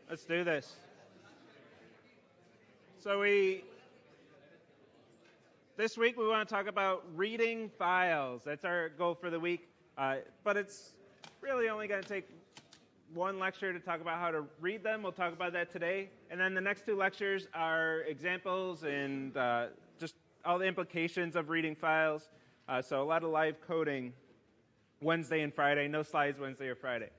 Let's do this. So this week we want to talk about reading files. That's our goal for the week. But it's really only going to take one lecture to talk about how to read them. We'll talk about that today. And then the next two lectures are examples and just all the implications of reading files. So a lot of live coding Wednesday and Friday. No slides Wednesday or Friday.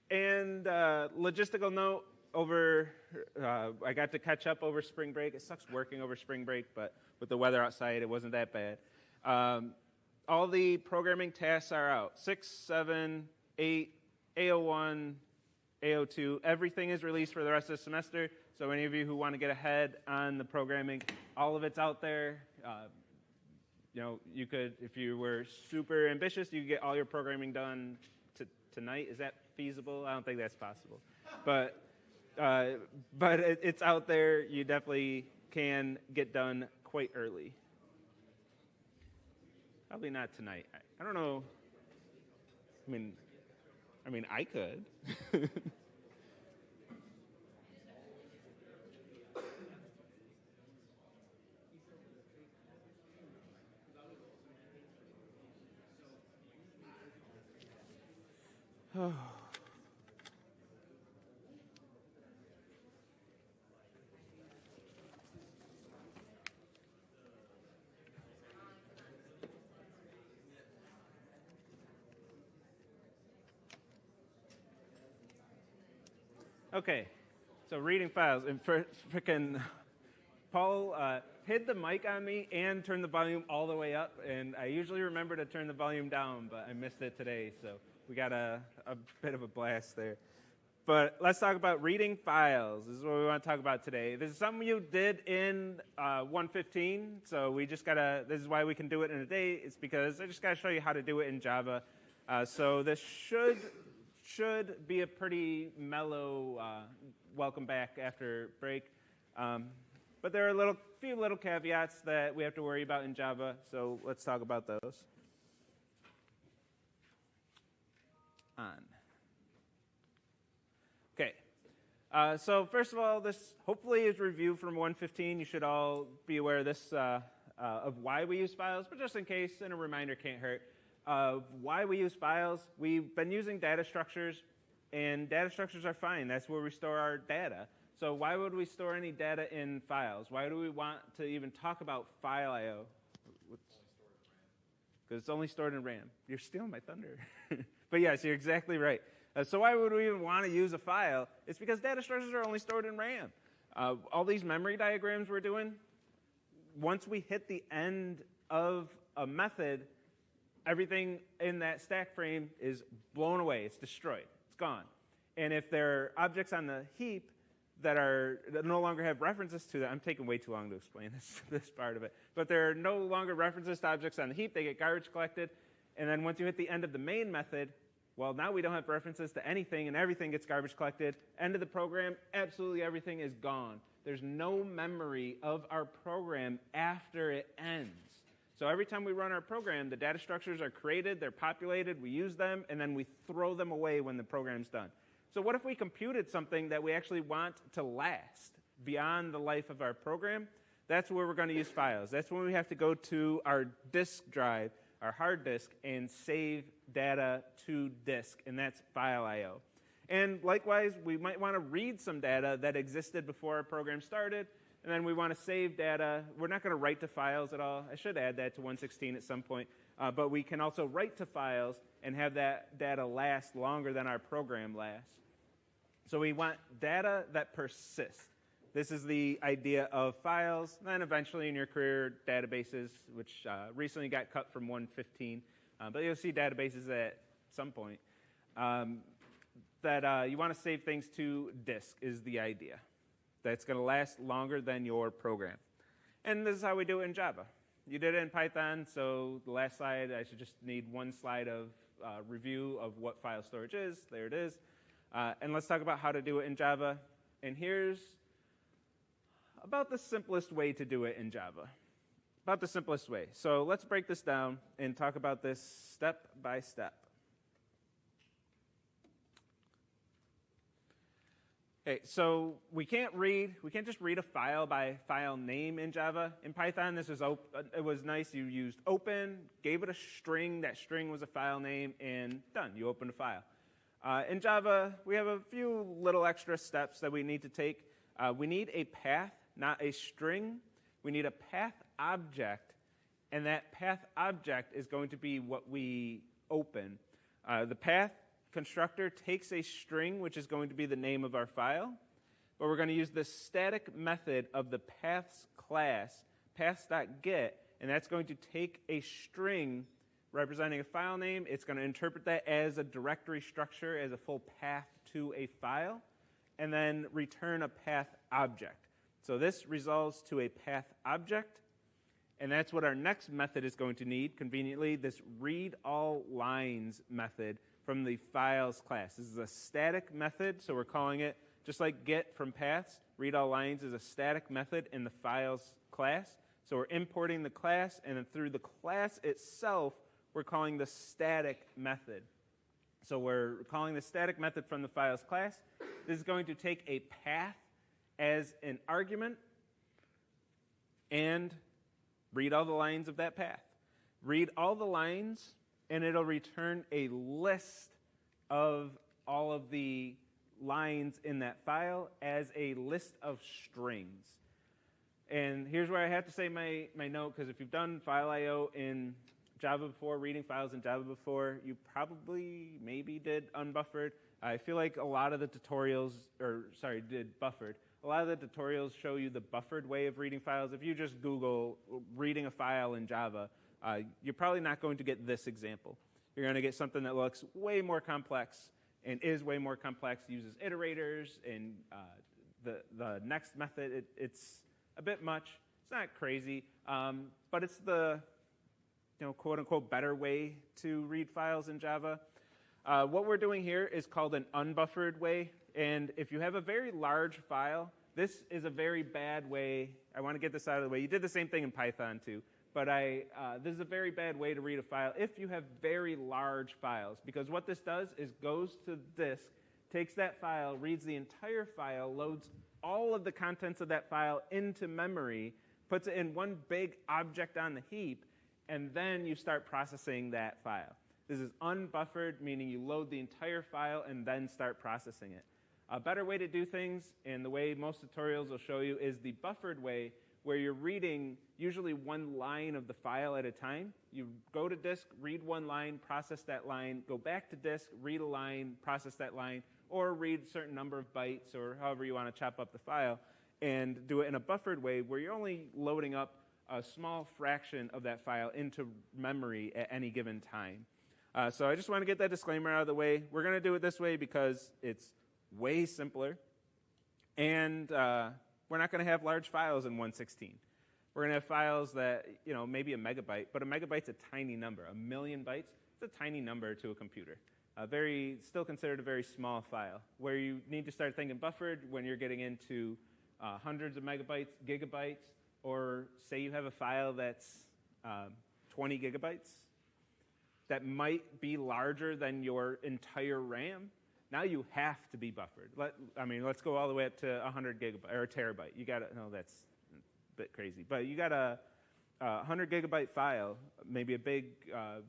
And logistical note, I got to catch up over spring break. It sucks working over spring break, but with the weather outside, it wasn't that bad. All the programming tasks are out. 6, 7, 8, AO1, AO2. Everything is released for the rest of the semester. So any of you who want to get ahead on the programming, all of it's out there. You could, if you were super ambitious, you could get all your programming done tonight. Is that feasible? I don't think that's possible. But it's out there. You definitely can get done quite early. Probably not tonight. I don't know. I mean, I could. Oh. Okay, so reading files, and frickin' Paul hid the mic on me and turned the volume all the way up, and I usually remember to turn the volume down, but I missed it today, so we got a bit of a blast there. But let's talk about reading files. This is what we want to talk about today. This is something you did in 115, so this is why we can do it in a day. It's because I just got to show you how to do it in Java. So this should be a pretty mellow welcome back after break. But there are a few little caveats that we have to worry about in Java, so let's talk about those. Okay. So first of all, this hopefully is review from 115. You should all be aware of this, of why we use files, but just in case, and a reminder can't hurt. Why we use files. We've been using data structures, and data structures are fine. That's where we store our data. So why would we store any data in files? Why do we want to even talk about file I/O? Because it's only stored in RAM. You're stealing my thunder. But yes, you're exactly right. So why would we even want to use a file? It's because data structures are only stored in RAM. All these memory diagrams we're doing, once we hit the end of a method, everything in that stack frame is blown away. It's destroyed. It's gone. And if there are objects on the heap that no longer have references to that, I'm taking way too long to explain this part of it, but there are no longer references to objects on the heap. They get garbage collected. And then once you hit the end of the main method, well, now we don't have references to anything, and everything gets garbage collected. End of the program, absolutely everything is gone. There's no memory of our program after it ends. So every time we run our program, the data structures are created, they're populated, we use them, and then we throw them away when the program's done. So what if we computed something that we actually want to last beyond the life of our program? That's where we're going to use files. That's when we have to go to our disk drive, our hard disk, and save data to disk, and that's file I/O. And likewise, we might want to read some data that existed before our program started, and then we want to save data. We're not going to write to files at all. I should add that to 116 at some point. But we can also write to files and have that data last longer than our program lasts. So we want data that persists. This is the idea of files. Then eventually in your career, databases, which recently got cut from 115. But you'll see databases at some point. That you want to save things to disk is the idea. That's going to last longer than your program. And this is how we do it in Java. You did it in Python, so the last slide, I should just need one slide of review of what file storage is. There it is. And let's talk about how to do it in Java. And here's about the simplest way to do it in Java. About the simplest way. So let's break this down and talk about this step by step. Okay, so we can't just read a file by file name in Java. In Python, it was nice. You used open, gave it a string. That string was a file name, and done. You opened a file. In Java, we have a few little extra steps that we need to take. We need a path, not a string. We need a path object, and that path object is going to be what we open. The path constructor takes a string, which is going to be the name of our file, but we're going to use the static method of the paths class, paths.get, and that's going to take a string representing a file name. It's going to interpret that as a directory structure, as a full path to a file, and then return a path object. So this resolves to a path object, and that's what our next method is going to need, conveniently, this read all lines method from the files class. This is a static method, so we're calling it, just like get from paths, read all lines is a static method in the files class. So we're importing the class, and then through the class itself, we're calling the static method. So we're calling the static method from the files class. This is going to take a path as an argument and read all the lines of that path. Read all the lines, and it'll return a list of all of the lines in that file as a list of strings. And here's where I have to say my note, because if you've done file I.O. in Java before, reading files in Java before, you probably maybe did unbuffered. I feel like a lot of the tutorials, did buffered. A lot of the tutorials show you the buffered way of reading files. If you just Google reading a file in Java, you're probably not going to get this example. You're going to get something that looks way more complex and is way more complex, uses iterators, and the next method, it's a bit much. It's not crazy, but it's the quote-unquote better way to read files in Java. What we're doing here is called an unbuffered way, and if you have a very large file, this is a very bad way. I want to get this out of the way. You did the same thing in Python too, but this is a very bad way to read a file if you have very large files, because what this does is goes to disk, takes that file, reads the entire file, loads all of the contents of that file into memory, puts it in one big object on the heap, and then you start processing that file. This is unbuffered, meaning you load the entire file and then start processing it. A better way to do things, and the way most tutorials will show you, is the buffered way, where you're reading usually one line of the file at a time. You go to disk, read one line, process that line, go back to disk, read a line, process that line, or read a certain number of bytes, or however you want to chop up the file, and do it in a buffered way where you're only loading up a small fraction of that file into memory at any given time. So I just want to get that disclaimer out of the way. We're going to do it this way because it's way simpler, and we're not going to have large files in 116. We're going to have files that, maybe a megabyte, but a megabyte's a tiny number. 1 million bytes, it's a tiny number to a computer. Still considered a very small file. Where you need to start thinking buffered when you're getting into hundreds of megabytes, gigabytes, or say you have a file that's 20 gigabytes that might be larger than your entire RAM. Now you have to be buffered. Let's go all the way up to 100 gigabyte or a terabyte. That's a bit crazy. But you got a 100 gigabyte file, maybe a big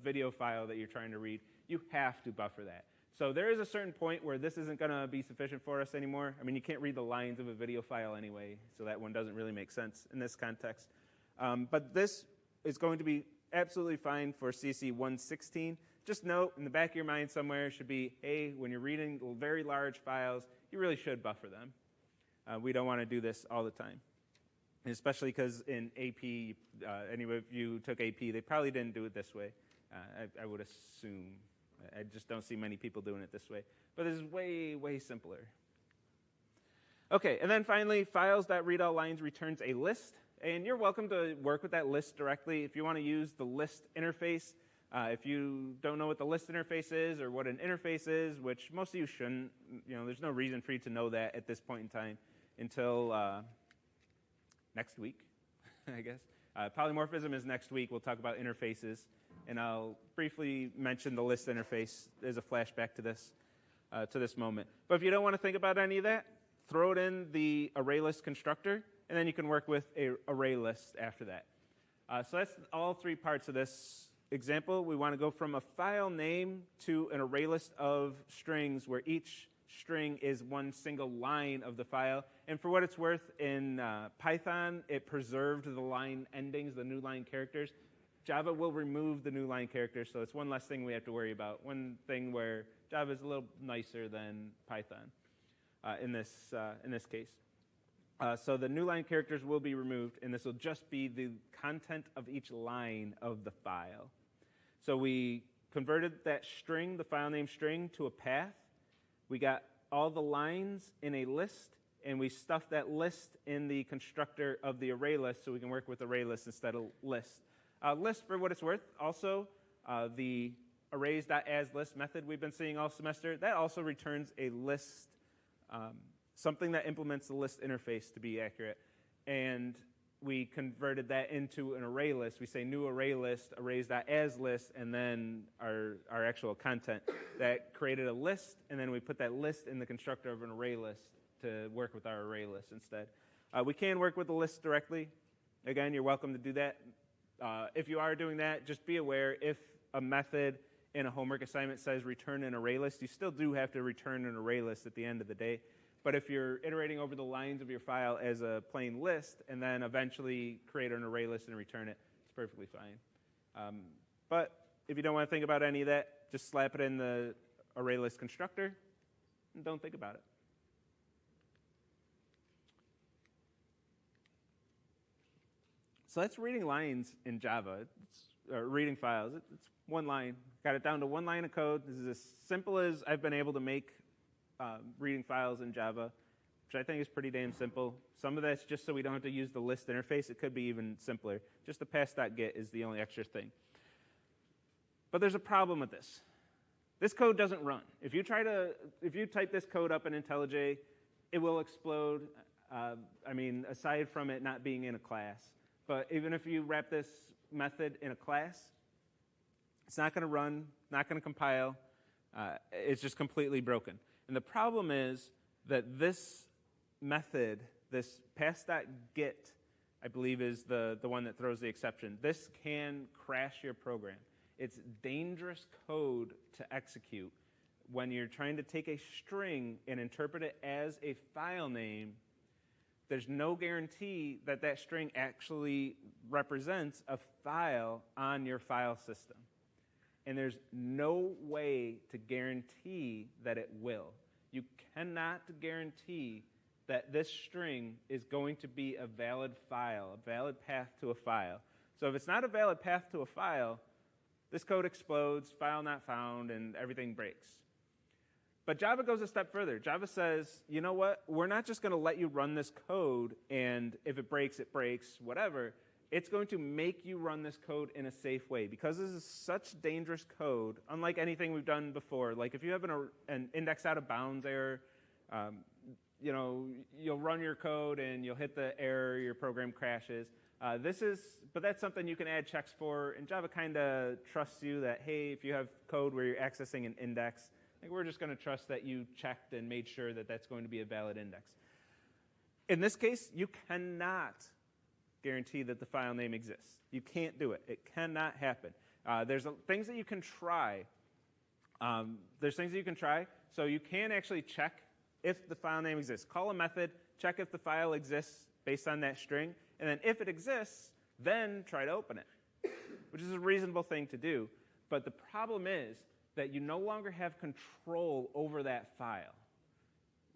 video file that you're trying to read. You have to buffer that. So there is a certain point where this isn't going to be sufficient for us anymore. You can't read the lines of a video file anyway, so that one doesn't really make sense in this context. But this is going to be absolutely fine for CSE 116. Just note in the back of your mind somewhere should be, hey, when you're reading very large files, you really should buffer them. We don't want to do this all the time, and especially because in AP, any of you took AP, they probably didn't do it this way. I would assume. I just don't see many people doing it this way. But this is way, way simpler. Okay, and then finally, files.readAllLines returns a list. And you're welcome to work with that list directly. If you want to use the list interface, if you don't know what the list interface is or what an interface is, which most of you shouldn't, there's no reason for you to know that at this point in time until next week, I guess. Polymorphism is next week. We'll talk about interfaces. And I'll briefly mention the list interface as a flashback to this moment. But if you don't want to think about any of that, throw it in the array list constructor, and then you can work with a array list after that. So that's all three parts of this example. We want to go from a file name to an array list of strings where each string is one single line of the file. And for what it's worth, in Python, it preserved the line endings, the new line characters. Java will remove the new line characters, so it's one less thing we have to worry about. One thing where Java is a little nicer than Python in this case. So the new line characters will be removed, and this will just be the content of each line of the file. So we converted that string, the file name string, to a path. We got all the lines in a list, and we stuffed that list in the constructor of the array list so we can work with array lists instead of list. List, for what it's worth, also the arrays.asList method we've been seeing all semester, that also returns a list, something that implements the list interface to be accurate. And we converted that into an array list. We say new array list, arrays.asList, and then our actual content. That created a list, and then we put that list in the constructor of an array list to work with our array list instead. We can work with the list directly. Again, you're welcome to do that. If you are doing that, just be aware if a method in a homework assignment says return an array list, you still do have to return an array list at the end of the day. But if you're iterating over the lines of your file as a plain list and then eventually create an array list and return it, it's perfectly fine. But if you don't want to think about any of that, just slap it in the array list constructor and don't think about it. So that's reading lines in Java. Reading files. It's one line. Got it down to one line of code. This is as simple as I've been able to make reading files in Java, which I think is pretty damn simple. Some of that's just so we don't have to use the list interface. It could be even simpler. Just the pass.get is the only extra thing. But there's a problem with this. This code doesn't run. If you type this code up in IntelliJ, it will explode. Aside from it not being in a class. But even if you wrap this method in a class, it's not going to run, not going to compile. It's just completely broken. And the problem is that this method, this pass.get, I believe is the one that throws the exception. This can crash your program. It's dangerous code to execute when you're trying to take a string and interpret it as a file name. There's no guarantee that that string actually represents a file on your file system. And there's no way to guarantee that it will. You cannot guarantee that this string is going to be a valid file, a valid path to a file. So if it's not a valid path to a file, this code explodes, file not found, and everything breaks. But Java goes a step further. Java says, you know what? We're not just going to let you run this code, and if it breaks, whatever. It's going to make you run this code in a safe way. Because this is such dangerous code, unlike anything we've done before. Like if you have an index out of bounds error, you'll run your code and you'll hit the error, your program crashes. But that's something you can add checks for, and Java kind of trusts you that, hey, if you have code where you're accessing an index, we're just going to trust that you checked and made sure that that's going to be a valid index. In this case, you cannot guarantee that the file name exists. You can't do it. It cannot happen. There's things that you can try. So you can actually check if the file name exists. Call a method, check if the file exists based on that string, and then if it exists, then try to open it, which is a reasonable thing to do. But the problem is that you no longer have control over that file.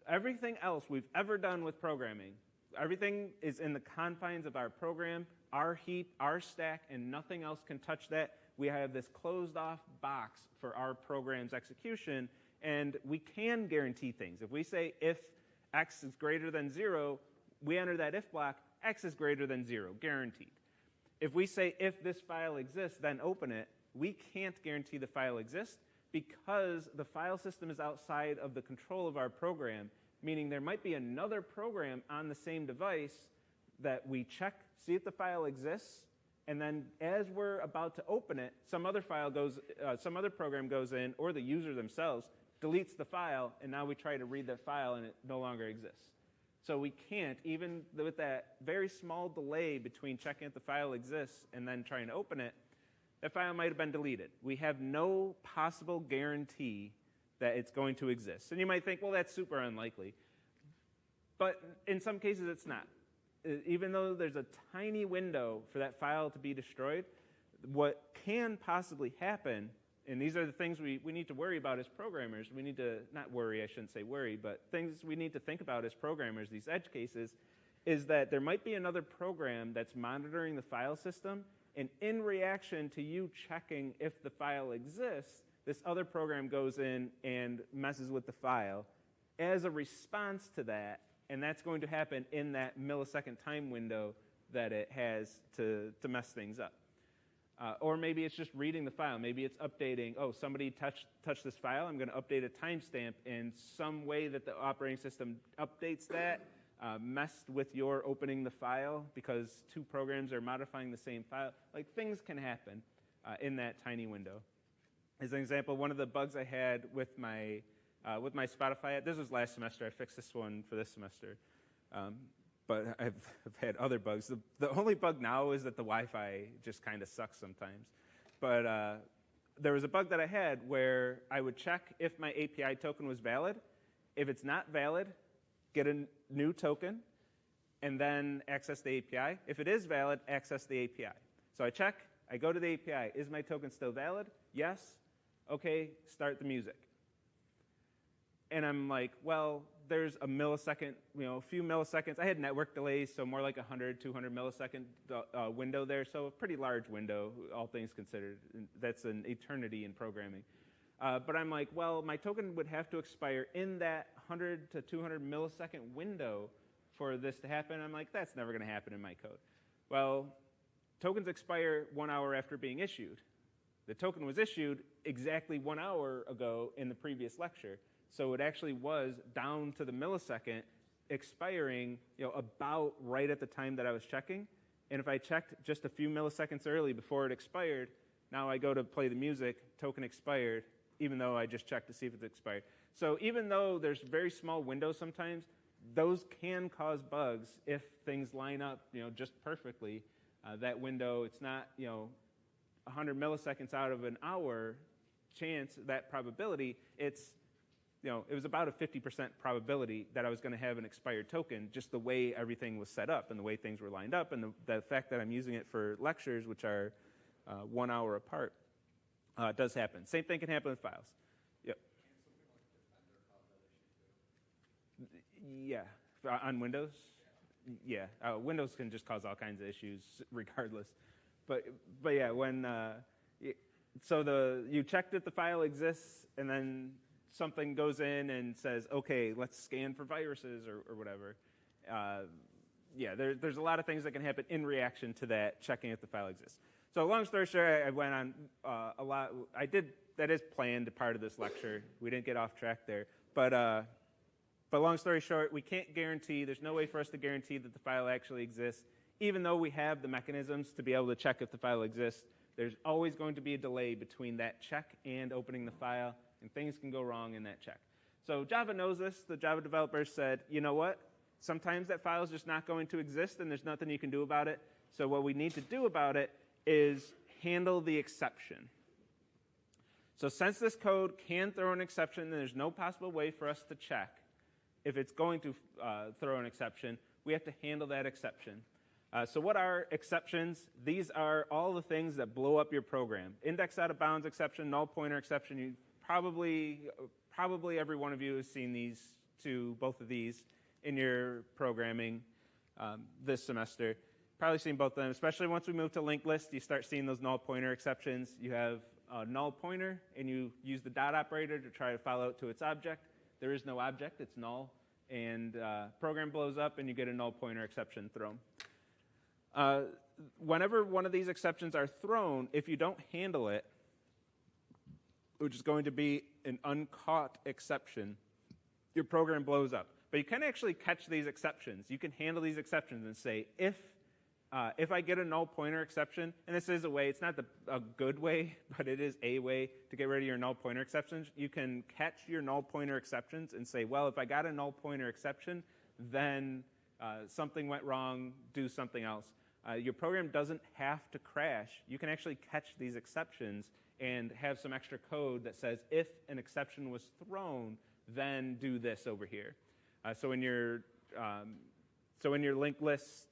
Everything else we've ever done with programming, everything is in the confines of our program, our heap, our stack, and nothing else can touch that. We have this closed-off box for our program's execution, and we can guarantee things. If we say if x is greater than 0, we enter that if block, x is greater than 0, guaranteed. If we say if this file exists, then open it, we can't guarantee the file exists because the file system is outside of the control of our program, meaning there might be another program on the same device that we check, see if the file exists, and then as we're about to open it, some other program goes in, or the user themselves deletes the file, and now we try to read that file and it no longer exists. So we can't, even with that very small delay between checking if the file exists and then trying to open it, that file might have been deleted. We have no possible guarantee that it's going to exist. And you might think, well, that's super unlikely. But in some cases, it's not. Even though there's a tiny window for that file to be destroyed, what can possibly happen, and these are the things we need to worry about as programmers. We need to, not worry, I shouldn't say worry, but things we need to think about as programmers, these edge cases, is that there might be another program that's monitoring the file system, and in reaction to you checking if the file exists, this other program goes in and messes with the file as a response to that, and that's going to happen in that millisecond time window that it has to mess things up. Or maybe it's just reading the file. Maybe it's updating, oh, somebody touched this file. I'm going to update a timestamp, and some way that the operating system updates that messed with your opening the file because two programs are modifying the same file. Like, things can happen in that tiny window. As an example, one of the bugs I had with my Spotify, this was last semester. I fixed this one for this semester. But I've had other bugs. The only bug now is that the Wi-Fi just kind of sucks sometimes. But there was a bug that I had where I would check if my API token was valid. If it's not valid, get a new token, and then access the API. If it is valid, access the API. So I check, I go to the API. Is my token still valid? Yes. Okay, start the music. And I'm like, well, there's a millisecond, a few milliseconds. I had network delays, so more like 100, 200 millisecond window there, so a pretty large window, all things considered. That's an eternity in programming. But I'm like, well, my token would have to expire in that 100 to 200 millisecond window for this to happen. I'm like, that's never going to happen in my code. Well, tokens expire 1 hour after being issued. The token was issued exactly 1 hour ago in the previous lecture. So it actually was down to the millisecond, expiring about right at the time that I was checking. And if I checked just a few milliseconds early before it expired, now I go to play the music, token expired, even though I just checked to see if it's expired. So even though there's very small windows sometimes, those can cause bugs if things line up just perfectly. That window, it's not 100 milliseconds out of an hour chance, that probability, it was about a 50% probability that I was going to have an expired token, just the way everything was set up and the way things were lined up, and the fact that I'm using it for lectures, which are 1 hour apart, does happen. Same thing can happen with files. Yep. Yeah. On Windows? Yeah. Windows can just cause all kinds of issues regardless. But yeah, when you checked if the file exists, and then something goes in and says, okay, let's scan for viruses or whatever. There's a lot of things that can happen in reaction to that, checking if the file exists. So long story short, I went on a lot. That is planned part of this lecture. We didn't get off track there. But long story short, we can't guarantee, there's no way for us to guarantee that the file actually exists. Even though we have the mechanisms to be able to check if the file exists, there's always going to be a delay between that check and opening the file, and things can go wrong in that check. So Java knows this. The Java developers said, you know what? Sometimes that file is just not going to exist, and there's nothing you can do about it. So what we need to do about it is handle the exception. So since this code can throw an exception, and there's no possible way for us to check if it's going to throw an exception, we have to handle that exception. So what are exceptions? These are all the things that blow up your program. Index out of bounds exception, null pointer exception. You probably every one of you has seen both of these in your programming this semester. Probably seen both of them, especially once we move to linked list. You start seeing those null pointer exceptions. You have a null pointer, and you use the dot operator to try to follow it to its object. There is no object, it's null. And program blows up, and you get a null pointer exception thrown. Whenever one of these exceptions are thrown, if you don't handle it, which is going to be an uncaught exception, your program blows up. But you can actually catch these exceptions. You can handle these exceptions and say, if I get a null pointer exception, and this is a way, it's not a good way, but it is a way to get rid of your null pointer exceptions. You can catch your null pointer exceptions and say, well, if I got a null pointer exception, then something went wrong, do something else. Your program doesn't have to crash. You can actually catch these exceptions and have some extra code that says if an exception was thrown, then do this over here. So in your linked list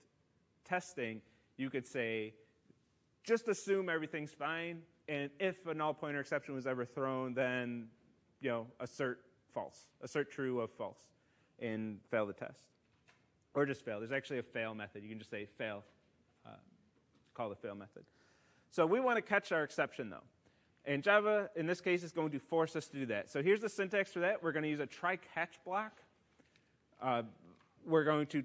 testing, you could say, just assume everything's fine, and if a null pointer exception was ever thrown, then assert false, assert true of false, and fail the test. Or just fail. There's actually a fail method. You can just say fail. Call the fail method. So we want to catch our exception, though. And Java, in this case, is going to force us to do that. So here's the syntax for that. We're going to use a try-catch block. We're going to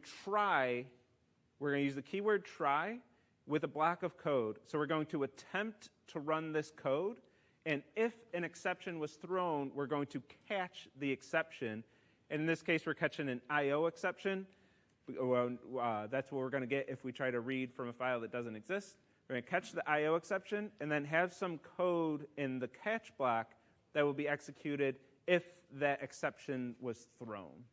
use the keyword try with a block of code. So we're going to attempt to run this code. And if an exception was thrown, we're going to catch the exception. And in this case, we're catching an I/O exception. That's what we're going to get if we try to read from a file that doesn't exist. We're going to catch the I/O exception and then have some code in the catch block that will be executed if that exception was thrown.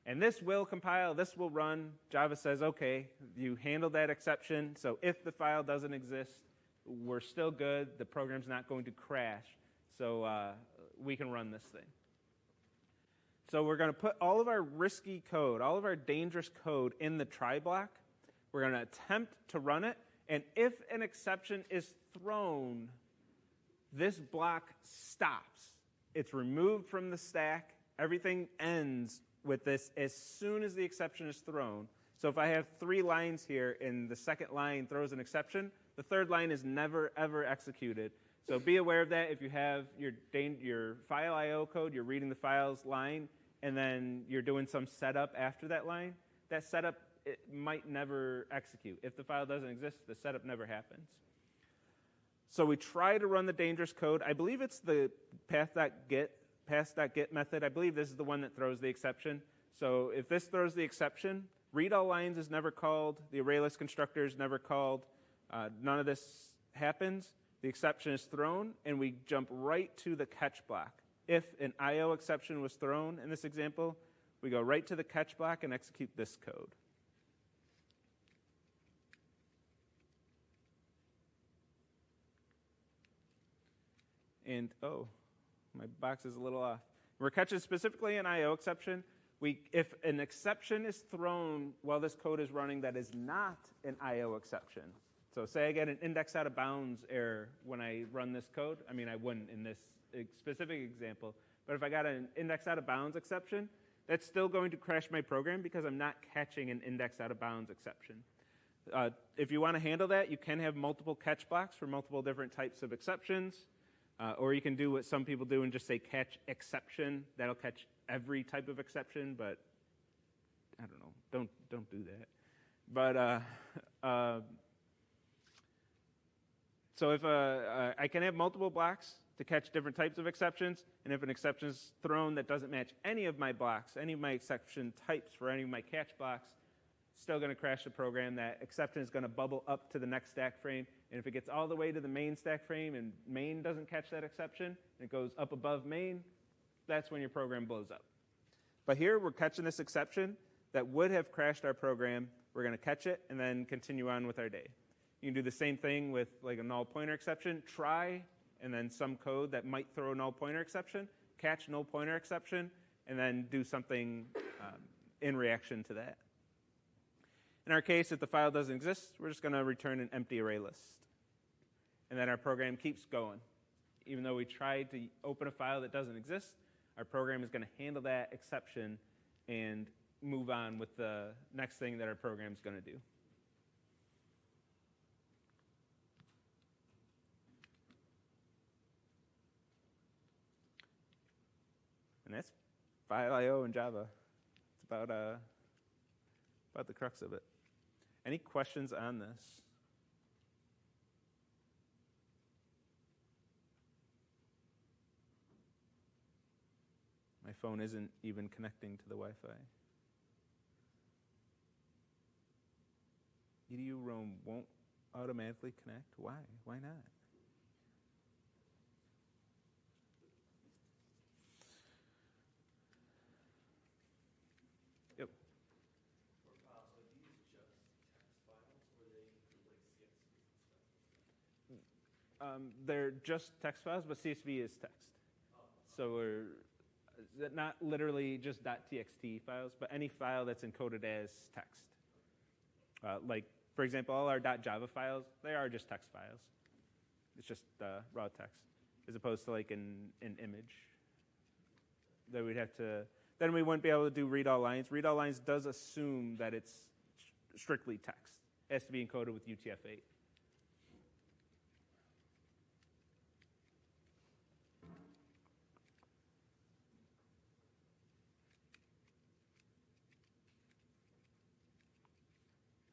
And this will compile, this will run. Java says, okay, you handled that exception, so if the file doesn't exist, we're still good. The program's not going to crash, so we can run this thing. So we're going to put all of our risky code, all of our dangerous code in the try block. We're going to attempt to run it. And if an exception is thrown, this block stops. It's removed from the stack. Everything ends with this as soon as the exception is thrown. So if I have 3 lines here and the second line throws an exception, the third line is never, ever executed. So be aware of that. If you have your file I/O code, you're reading the file's line, and then you're doing some setup after that line, that setup it might never execute. If the file doesn't exist, the setup never happens. So we try to run the dangerous code. I believe it's the path.get method. I believe this is the one that throws the exception. So if this throws the exception, read all lines is never called. The ArrayList constructor is never called. None of this happens. The exception is thrown, and we jump right to the catch block. If an I/O exception was thrown in this example, we go right to the catch block and execute this code. And, my box is a little off. We're catching specifically an I/O exception. If an exception is thrown while this code is running that is not an I/O exception, so say I get an index out of bounds error when I run this code. I mean, I wouldn't in this specific example, but if I got an index out of bounds exception, that's still going to crash my program because I'm not catching an index out of bounds exception. If you want to handle that, you can have multiple catch blocks for multiple different types of exceptions. Or you can do what some people do and just say catch exception. That'll catch every type of exception, but I don't know. Don't do that. But so if I can have multiple blocks to catch different types of exceptions, and if an exception is thrown that doesn't match any of my blocks, any of my exception types for any of my catch blocks, still going to crash the program. That exception is going to bubble up to the next stack frame, and if it gets all the way to the main stack frame and main doesn't catch that exception, and it goes up above main, that's when your program blows up. But here we're catching this exception that would have crashed our program. We're going to catch it and then continue on with our day. You can do the same thing with like a null pointer exception. Try, and then some code that might throw a null pointer exception, catch null pointer exception, and then do something in reaction to that. In our case, if the file doesn't exist, we're just going to return an empty array list. And then our program keeps going. Even though we tried to open a file that doesn't exist, our program is going to handle that exception and move on with the next thing that our program is going to do. And that's file I/O in Java. It's about the crux of it. Any questions on this? My phone isn't even connecting to the Wi-Fi. EDU Roam won't automatically connect? Why? Why not? Yep. For files, are these just text files, or they include like CSV and stuff? They're just text files, but CSV is text. So we're not literally just .txt files, but any file that's encoded as text. Like, for example, all our .java files, they are just text files. It's just raw text, as opposed to like an image that we'd have to. Then we wouldn't be able to do read all lines. Read all lines does assume that it's strictly text. It has to be encoded with UTF-8.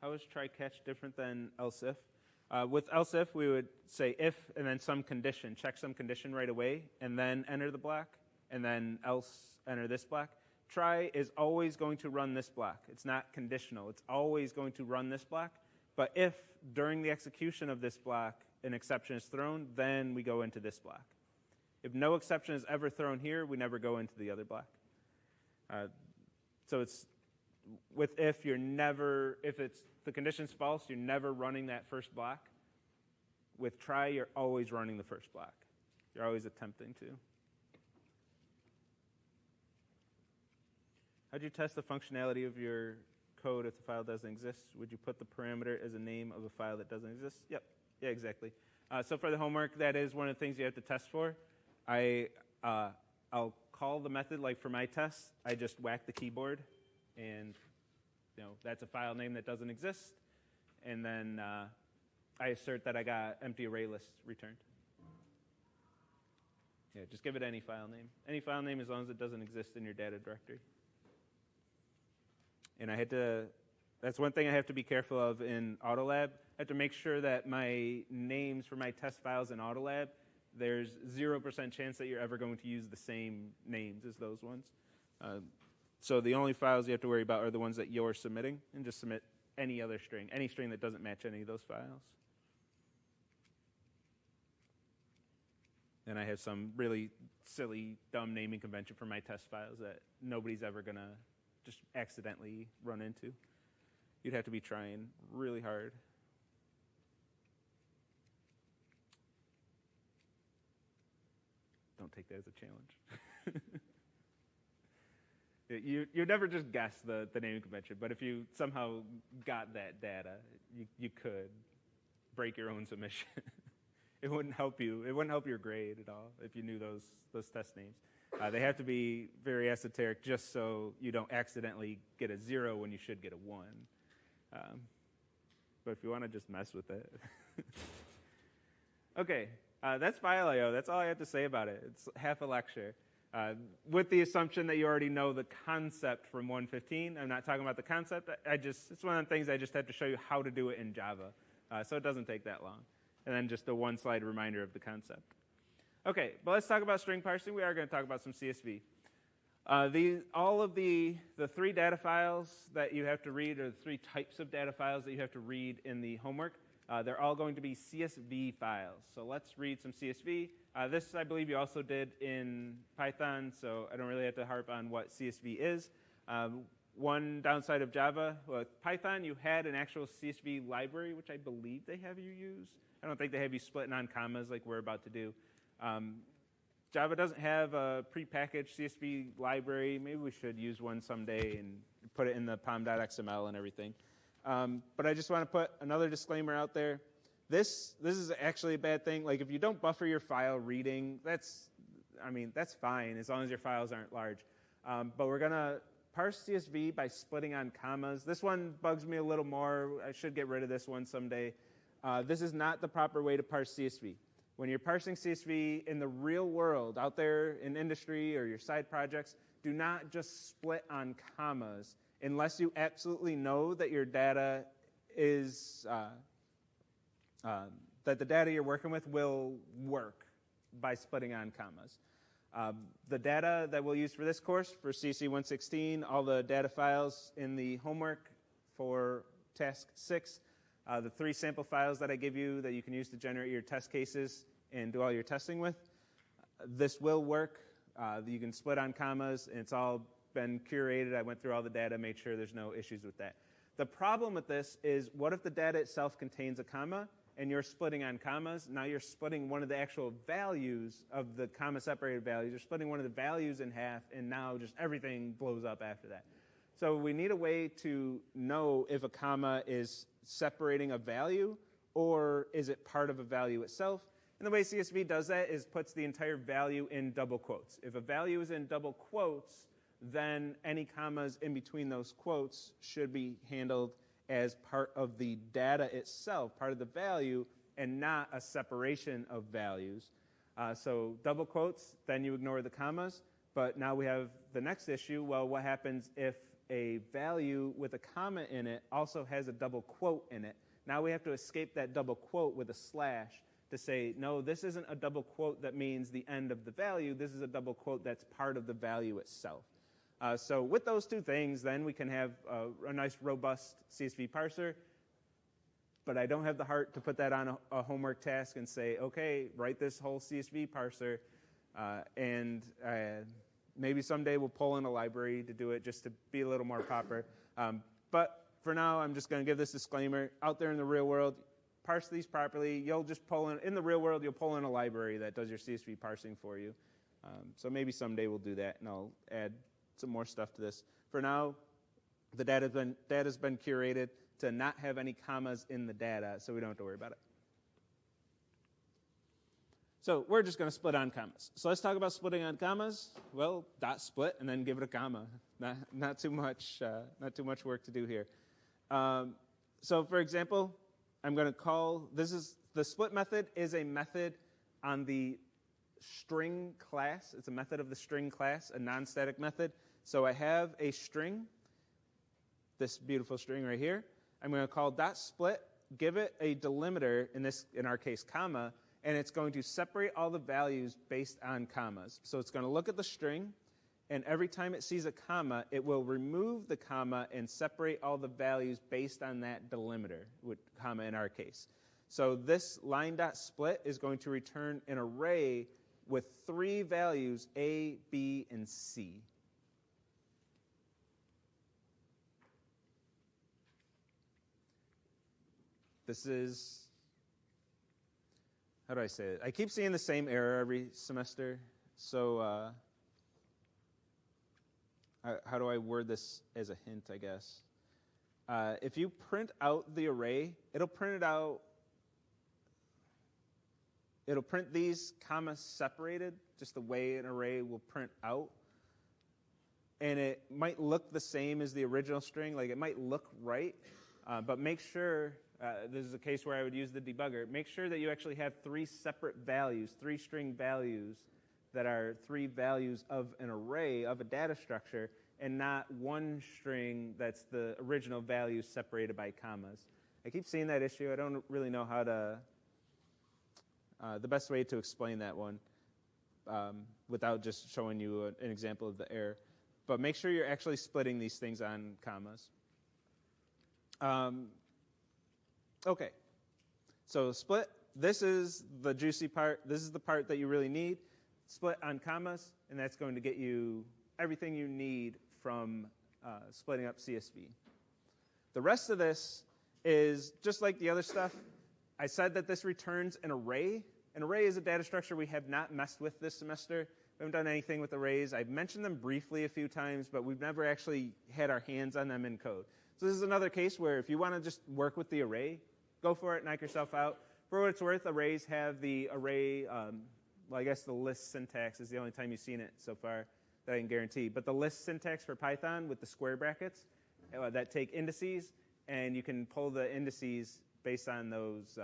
How is try-catch different than else if? With else if, we would say if and then some condition, check some condition right away, and then enter the block, and then else enter this block. Try is always going to run this block. It's not conditional. It's always going to run this block. But if during the execution of this block an exception is thrown, then we go into this block. If no exception is ever thrown here, we never go into the other block. So it's with if the condition's false, you're never running that first block. With try, you're always running the first block. You're always attempting to. How'd you test the functionality of your code if the file doesn't exist? Would you put the parameter as a name of a file that doesn't exist? Yep. Yeah, exactly. So for the homework, that is one of the things you have to test for. I'll call the method, like for my tests, I just whack the keyboard, and that's a file name that doesn't exist. And then I assert that I got empty array list returned. Yeah, just give it any file name. Any file name as long as it doesn't exist in your data directory. And that's one thing I have to be careful of in Autolab. I have to make sure that my names for my test files in Autolab, there's 0% chance that you're ever going to use the same names as those ones. So the only files you have to worry about are the ones that you're submitting, and just submit any other string, any string that doesn't match any of those files. And I have some really silly, dumb naming convention for my test files that nobody's ever going to just accidentally run into. You'd have to be trying really hard. Don't take that as a challenge. You never just guess the naming convention, but if you somehow got that data, you could break your own submission. It wouldn't help you. It wouldn't help your grade at all if you knew those test names. They have to be very esoteric just so you don't accidentally get a 0 when you should get a 1. But if you want to just mess with it. Okay, that's file I/O. That's all I have to say about it. It's half a lecture. With the assumption that you already know the concept from 115. I'm not talking about the concept. It's one of the things I just had to show you how to do it in Java. So it doesn't take that long. And then just a one-slide reminder of the concept. Okay, but let's talk about string parsing. We are going to talk about some CSV. All of the 3 data files that you have to read, or the 3 types of data files that you have to read in the homework, they're all going to be CSV files. So let's read some CSV. This, I believe, you also did in Python, so I don't really have to harp on what CSV is. One downside of Java, with Python, you had an actual CSV library, which I believe they have you use. I don't think they have you splitting on commas like we're about to do. Java doesn't have a prepackaged CSV library. Maybe we should use one someday and put it in the pom.xml and everything. But I just want to put another disclaimer out there. This is actually a bad thing. Like, if you don't buffer your file reading, that's fine as long as your files aren't large. But we're going to parse CSV by splitting on commas. This one bugs me a little more. I should get rid of this one someday. This is not the proper way to parse CSV. When you're parsing CSV in the real world, out there in industry or your side projects, do not just split on commas unless you absolutely know that your data is, that the data you're working with will work by splitting on commas. The data that we'll use for this course, for CSE 116, all the data files in the homework for task 6, the 3 sample files that I give you that you can use to generate your test cases and do all your testing with, this will work. You can split on commas, and it's all been curated. I went through all the data, made sure there's no issues with that. The problem with this is, what if the data itself contains a comma and you're splitting on commas? Now you're splitting one of the actual values of the comma-separated values. You're splitting one of the values in half, and now just everything blows up after that. So we need a way to know if a comma is separating a value or is it part of a value itself. And the way CSV does that is puts the entire value in double quotes. If a value is in double quotes, then any commas in between those quotes should be handled as part of the data itself, part of the value, and not a separation of values. So double quotes, then you ignore the commas. But now we have the next issue. Well, what happens if a value with a comma in it also has a double quote in it? Now we have to escape that double quote with a slash to say, no, this isn't a double quote that means the end of the value. This is a double quote that's part of the value itself. So with those two things, then we can have a nice, robust CSV parser. But I don't have the heart to put that on a homework task and say, okay, write this whole CSV parser. And maybe someday we'll pull in a library to do it just to be a little more proper. But for now, I'm just going to give this disclaimer. Out there in the real world, parse these properly. You'll just pull in the real world, you'll pull in a library that does your CSV parsing for you. So maybe someday we'll do that, and I'll add some more stuff to this. For now, the data's been curated to not have any commas in the data, so we don't have to worry about it. So we're just going to split on commas. So let's talk about splitting on commas. Well, dot split and then give it a comma. Not too much work to do here. So for example, I'm going to call the split method is a method on the string class. It's a method of the string class, a non-static method. So I have a string, this beautiful string right here. I'm going to call dot split, give it a delimiter, in our case, comma, and it's going to separate all the values based on commas. So it's going to look at the string, and every time it sees a comma, it will remove the comma and separate all the values based on that delimiter, with comma in our case. So this line.split is going to return an array with 3 values, A, B, and C. This is, how do I say it? I keep seeing the same error every semester. So how do I word this as a hint, I guess? If you print out the array, it'll print these commas separated, just the way an array will print out. And it might look the same as the original string, like it might look right, but make sure, this is a case where I would use the debugger, make sure that you actually have 3 separate values, 3 string values that are 3 values of an array, of a data structure, and not one string that's the original value separated by commas. I keep seeing that issue. I don't really know how to, the best way to explain that one without just showing you an example of the error. But make sure you're actually splitting these things on commas. Okay, so split, this is the juicy part. This is the part that you really need. Split on commas, and that's going to get you everything you need from splitting up CSV. The rest of this is just like the other stuff. I said that this returns an array. An array is a data structure we have not messed with this semester. We haven't done anything with arrays. I've mentioned them briefly a few times, but we've never actually had our hands on them in code. So this is another case where if you want to just work with the array, go for it, knock yourself out. For what it's worth, arrays have the array, I guess the list syntax is the only time you've seen it so far that I can guarantee. But the list syntax for Python with the square brackets that take indices, and you can pull the indices based on those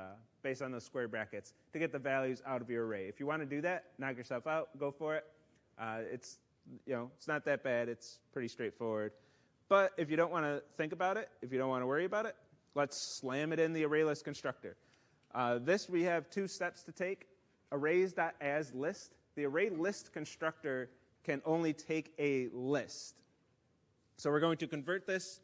square brackets to get the values out of your array. If you want to do that, knock yourself out, go for it. It's not that bad. It's pretty straightforward. But if you don't want to think about it, if you don't want to worry about it, let's slam it in the array list constructor. This we have 2 steps to take. Arrays.asList. The array list constructor can only take a list. So we're going to convert this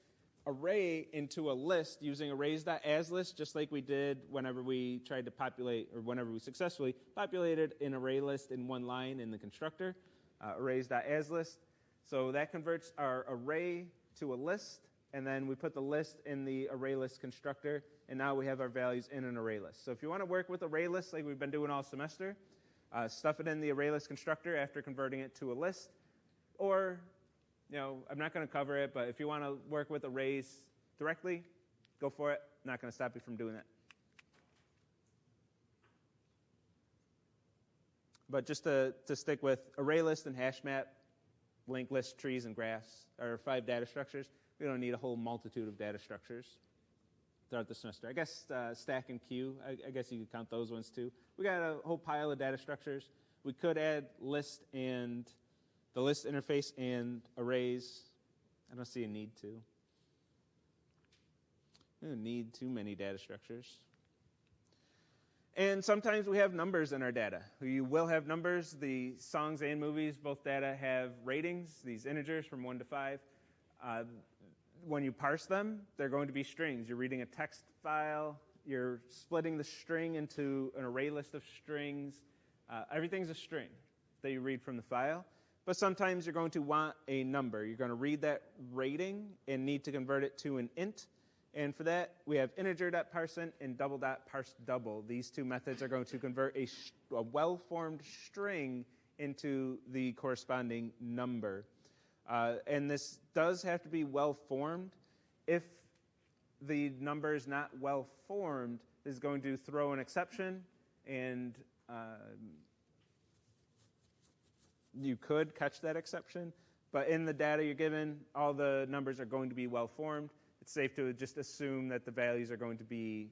array into a list using arrays.asList, just like we did whenever we tried to populate, or whenever we successfully populated an array list in one line in the constructor. Arrays.asList. So that converts our array to a list, and then we put the list in the array list constructor, and now we have our values in an array list. So if you want to work with array lists like we've been doing all semester, stuff it in the array list constructor after converting it to a list. Or, I'm not going to cover it, but if you want to work with arrays directly, go for it. I'm not going to stop you from doing that. But just to stick with array list and hash map, linked list, trees, and graphs are 5 data structures. We don't need a whole multitude of data structures throughout the semester. I guess stack and queue, I guess you could count those ones too. We got a whole pile of data structures. We could add list and the list interface and arrays. I don't see a need to. We don't need too many data structures. And sometimes we have numbers in our data. You will have numbers. The songs and movies, both data have ratings, these integers from 1 to 5. When you parse them, they're going to be strings. You're reading a text file. You're splitting the string into an array list of strings. Everything's a string that you read from the file. But sometimes you're going to want a number. You're going to read that rating and need to convert it to an int. And for that, we have integer.parseInt and double.parseDouble. These two methods are going to convert a well-formed string into the corresponding number. And this does have to be well-formed. If the number is not well-formed, it's going to throw an exception, and you could catch that exception. But in the data you're given, all the numbers are going to be well-formed. It's safe to just assume that the values are going to be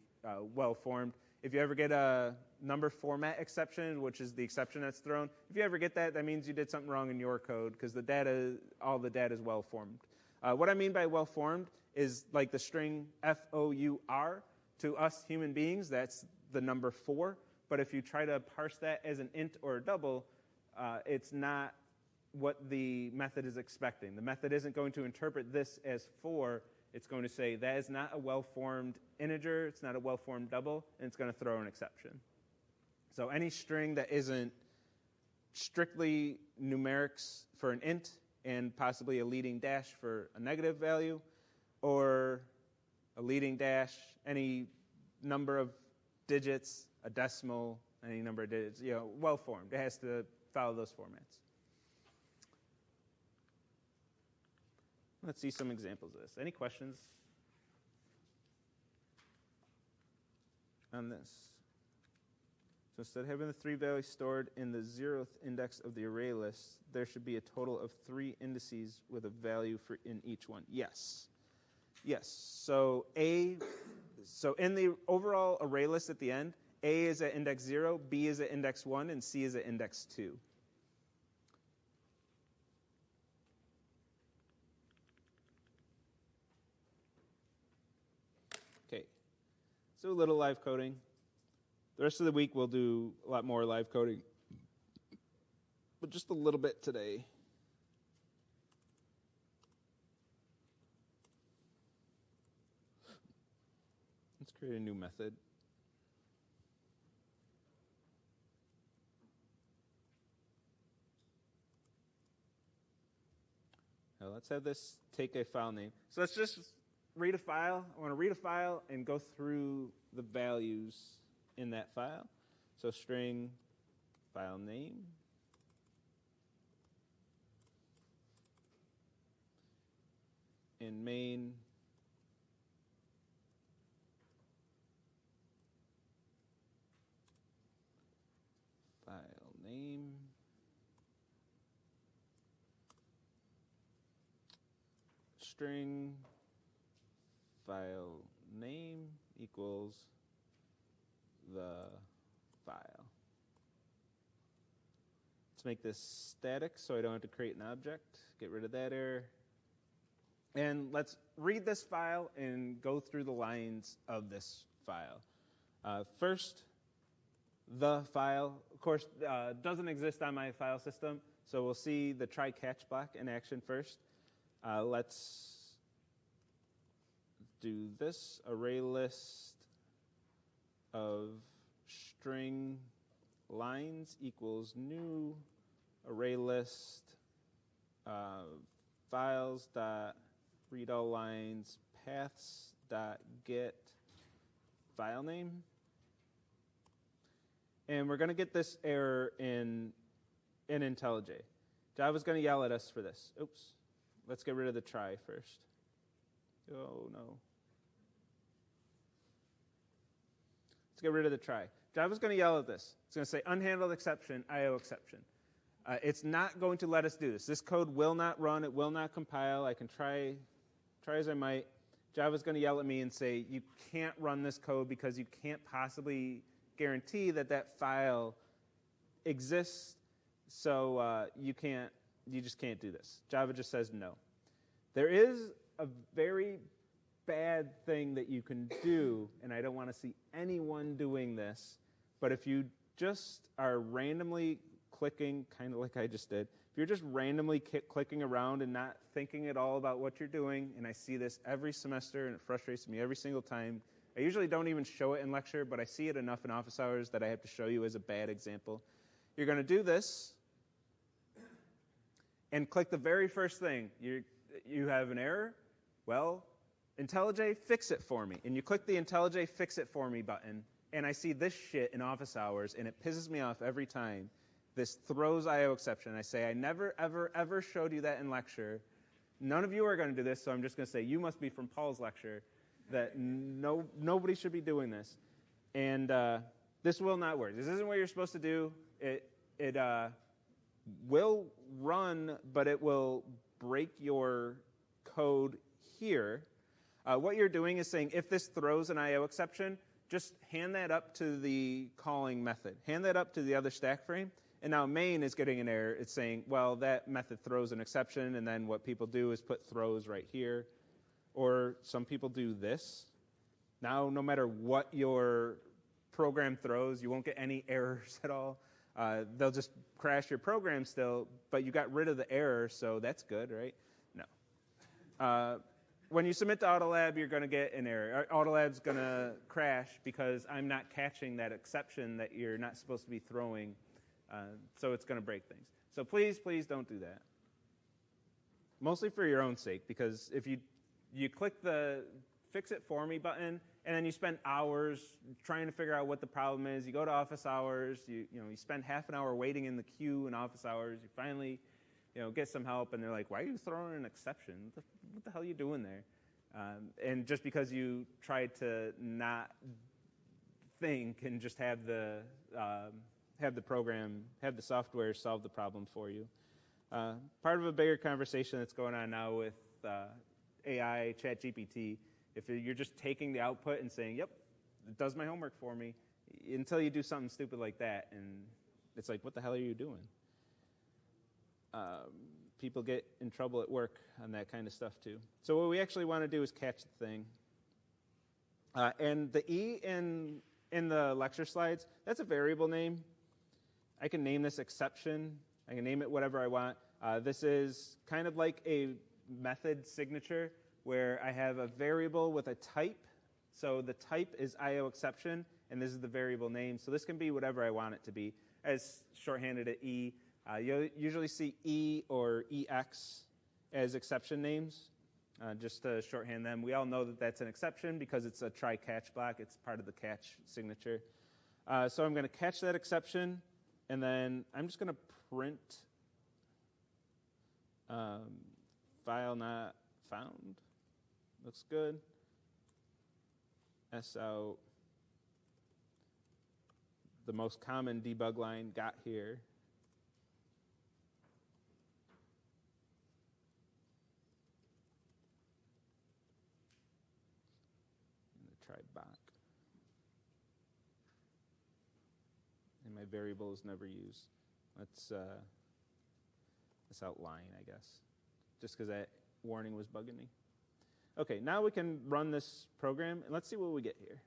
well-formed. If you ever get a number format exception, which is the exception that's thrown, if you ever get that, that means you did something wrong in your code because all the data is well-formed. What I mean by well-formed is like the string FOUR. To us human beings, that's the number 4. But if you try to parse that as an int or a double, it's not what the method is expecting. The method isn't going to interpret this as 4. It's going to say that is not a well-formed integer, it's not a well-formed double, and it's going to throw an exception. So any string that isn't strictly numerics for an int and possibly a leading dash for a negative value, or a leading dash, any number of digits, a decimal, any number of digits, well-formed. It has to follow those formats. Let's see some examples of this. Any questions on this? So instead of having the 3 values stored in the 0th index of the array list, there should be a total of 3 indices with a value in each one. Yes. So in the overall array list at the end, A is at index 0, B is at index 1, and C is at index 2. So a little live coding. The rest of the week we'll do a lot more live coding, but just a little bit today. Let's create a new method. Now let's have this take a file name. So let's just read a file. I want to read a file and go through the values in that file. So string file name. In main file name. String file name equals the file. Let's make this static so I don't have to create an object. Get rid of that error. And let's read this file and go through the lines of this file. First, the file, of course, doesn't exist on my file system, so we'll see the try-catch block in action first. Let's do this array list of string lines equals new array list files dot read all lines paths dot get file name. And we're going to get this error in IntelliJ. Java's going to yell at us for this. Oops. Let's get rid of the try first. Oh, no. Let's get rid of the try. Java's going to yell at this. It's going to say unhandled exception, IO exception. It's not going to let us do this. This code will not run. It will not compile. I can try as I might. Java's going to yell at me and say, you can't run this code because you can't possibly guarantee that file exists, so you just can't do this. Java just says no. There is a very bad thing that you can do, and I don't want to see anyone doing this, but if you just are randomly clicking, kind of like I just did, if you're just randomly clicking around and not thinking at all about what you're doing, and I see this every semester, and it frustrates me every single time. I usually don't even show it in lecture, but I see it enough in office hours that I have to show you as a bad example. You're going to do this and click the very first thing. You have an error. Well, IntelliJ, fix it for me. And you click the IntelliJ fix it for me button, and I see this shit in office hours, and it pisses me off every time. This throws IO exception. I say, I never, ever, ever showed you that in lecture. None of you are going to do this, so I'm just going to say, you must be from Paul's lecture. That nobody should be doing this. And this will not work. This isn't what you're supposed to do. It will run, but it will break your code here. What you're doing is saying, if this throws an IO exception, just hand that up to the calling method. Hand that up to the other stack frame. And now main is getting an error. It's saying, well, that method throws an exception, and then what people do is put throws right here. Or some people do this. Now, no matter what your program throws, you won't get any errors at all. They'll just crash your program still, but you got rid of the error, so that's good, right? No. When you submit to Autolab, you're going to get an error. Autolab's going to crash because I'm not catching that exception that you're not supposed to be throwing, so it's going to break things. So please, please don't do that. Mostly for your own sake, because if you click the fix it for me button, and then you spend hours trying to figure out what the problem is. You go to office hours, you spend half an hour waiting in the queue in office hours. You finally, get some help, and they're like, why are you throwing an exception? What the hell are you doing there? And just because you tried to not think and just have the program, have the software solve the problem for you. Part of a bigger conversation that's going on now with AI, ChatGPT, if you're just taking the output and saying, yep, it does my homework for me, until you do something stupid like that, and it's like, what the hell are you doing? People get in trouble at work on that kind of stuff too. So what we actually want to do is catch the thing. And the E in the lecture slides, that's a variable name. I can name this exception. I can name it whatever I want. This is kind of like a method signature where I have a variable with a type. So the type is IO exception, and this is the variable name. So this can be whatever I want it to be, as shorthanded at E. You'll usually see E or EX as exception names, just to shorthand them. We all know that that's an exception because it's a try-catch block. It's part of the catch signature. So I'm going to catch that exception, and then I'm just going to print file not found. Looks good. S out. The most common debug line got here. Try back. And my variable is never used. Let's outline, I guess, just because that warning was bugging me. Okay, now we can run this program, and let's see what we get here.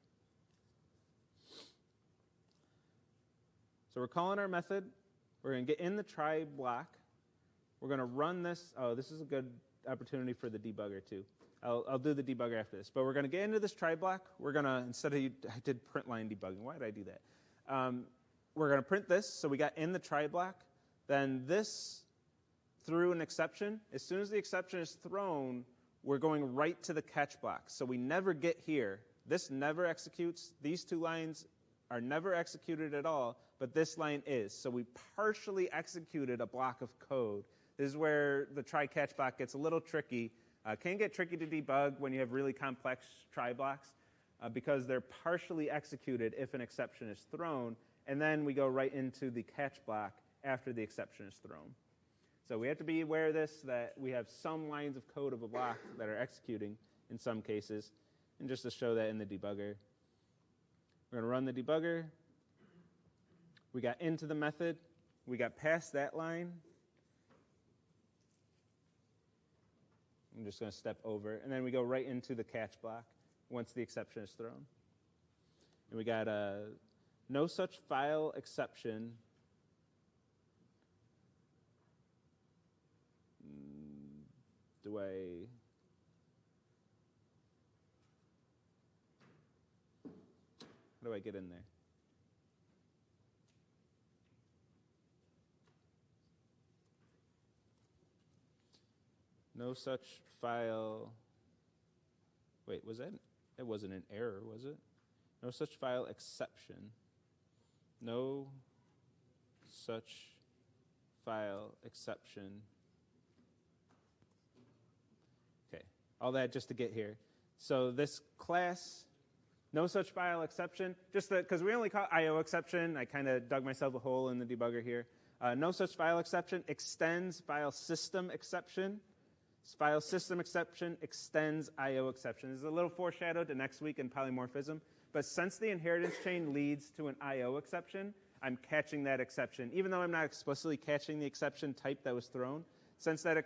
So we're calling our method. We're going to get in the try block. We're going to run this. Oh, this is a good opportunity for the debugger, too. I'll do the debugger after this. But we're going to get into this try block. We're going to, instead of, I did print line debugging. Why did I do that? We're going to print this. So we got in the try block. Then this threw an exception, as soon as the exception is thrown, we're going right to the catch block. So we never get here. This never executes. These two lines are never executed at all, but this line is. So we partially executed a block of code. This is where the try-catch block gets a little tricky. Can get tricky to debug when you have really complex try blocks because they're partially executed if an exception is thrown, and then we go right into the catch block after the exception is thrown. So we have to be aware of this, that we have some lines of code of a block that are executing in some cases, and just to show that in the debugger. We're going to run the debugger. We got into the method. We got past that line. I'm just going to step over, and then we go right into the catch block once the exception is thrown. And we got a no such file exception. How do I get in there? No such file. Wait, was that? It wasn't an error, was it? No such file exception. No such file exception. Okay, all that just to get here. So this class, no such file exception, just because we only call IO exception, I kind of dug myself a hole in the debugger here. No such file exception extends file system exception. File system exception extends IO exception. This is a little foreshadowed to next week in polymorphism, but since the inheritance chain leads to an IO exception, I'm catching that exception. Even though I'm not explicitly catching the exception type that was thrown, since that